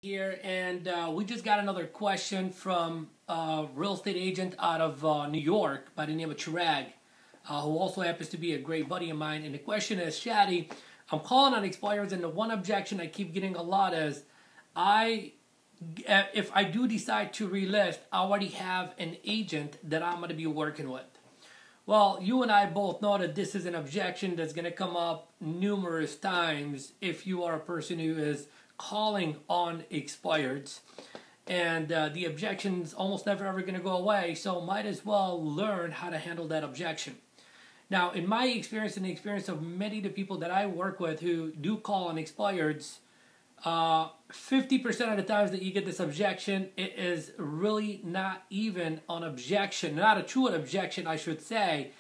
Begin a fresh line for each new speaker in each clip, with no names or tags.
Here, and we just got another question from a real estate agent out of New York by the name of Chirag, who also happens to be a great buddy of mine. And the question is, Chadi, I'm calling on expireds, and the one objection I keep getting a lot is, if I do decide to relist, I already have an agent that I'm going to be working with. Well, you and I both know that this is an objection that's going to come up numerous times if you are a person who is calling on expireds, and the objection's almost never ever going to go away, so might as well learn how to handle that objection. Now, in my experience and the experience of many of the people that I work with who do call on expireds, 50% of the times that you get this objection, it is really not even an objection, not a true objection, I should say,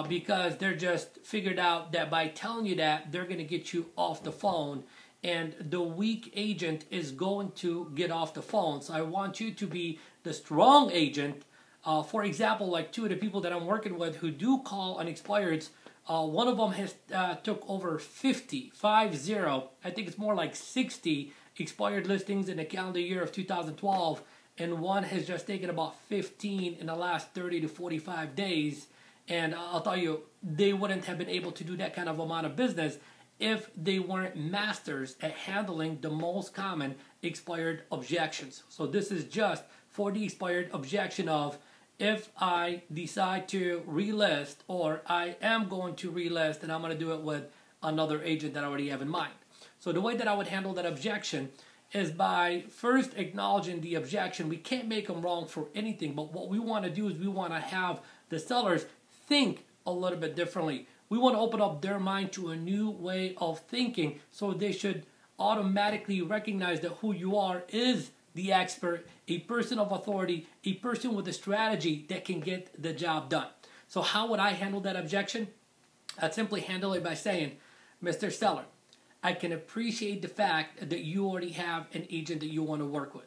because they're just figured out that by telling you that, they're going to get you off the phone, and the weak agent is going to get off the phone. So I want you to be the strong agent. For example, like two of the people that I'm working with who do call on expireds, one of them has took over 50, I think it's more like 60 expired listings in the calendar year of 2012, and one has just taken about 15 in the last 30 to 45 days. And I'll tell you, they wouldn't have been able to do that kind of amount of business if they weren't masters at handling the most common expired objections. So this is just for the expired objection of, if I decide to relist, or I am going to relist, and I'm going to do it with another agent that I already have in mind. So the way that I would handle that objection is by first acknowledging the objection. We can't make them wrong for anything, but what we want to do is we want to have the sellers think a little bit differently. We want to open up their mind to a new way of thinking, so they should automatically recognize that who you are is the expert, a person of authority, a person with a strategy that can get the job done. So how would I handle that objection? I'd simply handle it by saying, Mr. Seller, I can appreciate the fact that you already have an agent that you want to work with.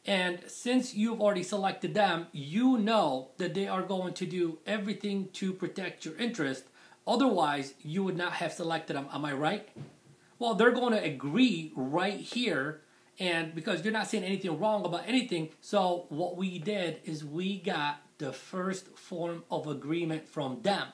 And since you've already selected them, you know that they are going to do everything to protect your interest. Otherwise, you would not have selected them. Am I right? Well, they're going to agree right here, and because you're not saying anything wrong about anything. So what we did is we got the first form of agreement from them.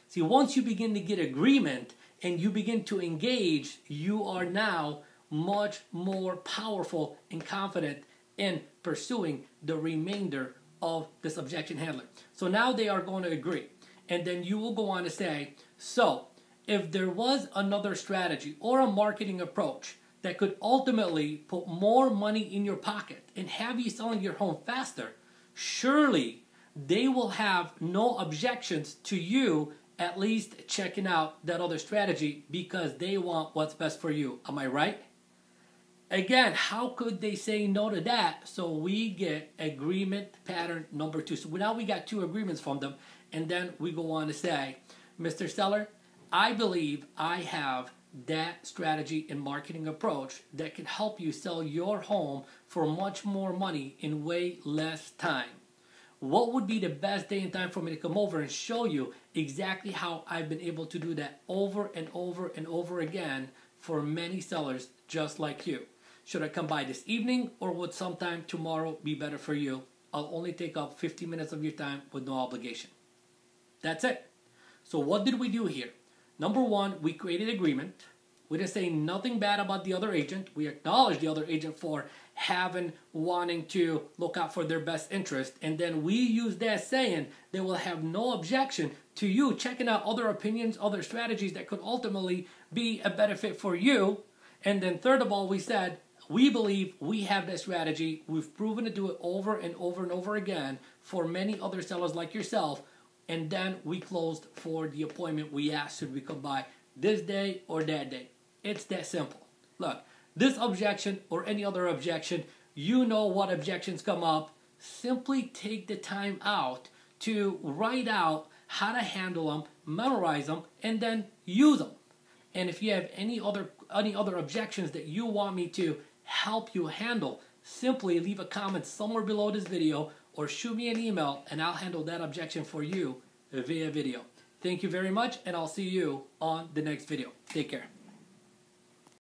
See, once you begin to get agreement and you begin to engage, you are now much more powerful and confident in pursuing the remainder of this objection handler. So now they are going to agree. And then you will go on to say, so if there was another strategy or a marketing approach that could ultimately put more money in your pocket and have you selling your home faster, surely they will have no objections to you at least checking out that other strategy, because they want what's best for you. Am I right? Again, how could they say no to that? So we get agreement pattern number 2. So now we got 2 agreements from them, and then we go on to say, Mr. Seller, I believe I have that strategy and marketing approach that can help you sell your home for much more money in way less time. What would be the best day and time for me to come over and show you exactly how I've been able to do that over and over and over again for many sellers just like you? Should I come by this evening, or would sometime tomorrow be better for you? I'll only take up 15 minutes of your time with no obligation. That's it. So what did we do here? Number 1, we created agreement. We didn't say nothing bad about the other agent. We acknowledged the other agent for wanting to look out for their best interest. And then we use that saying they will have no objection to you checking out other opinions, other strategies that could ultimately be a benefit for you. And then third of all, we said, we believe we have that strategy. We've proven to do it over and over and over again for many other sellers like yourself. And then we closed for the appointment. We asked, should we come by this day or that day? It's that simple. Look, this objection or any other objection, you know what objections come up. Simply take the time out to write out how to handle them, memorize them, and then use them. And if you have any other objections that you want me to help you handle, simply leave a comment somewhere below this video or shoot me an email, and I'll handle that objection for you via video. Thank you very much, and I'll see you on the next video. Take care.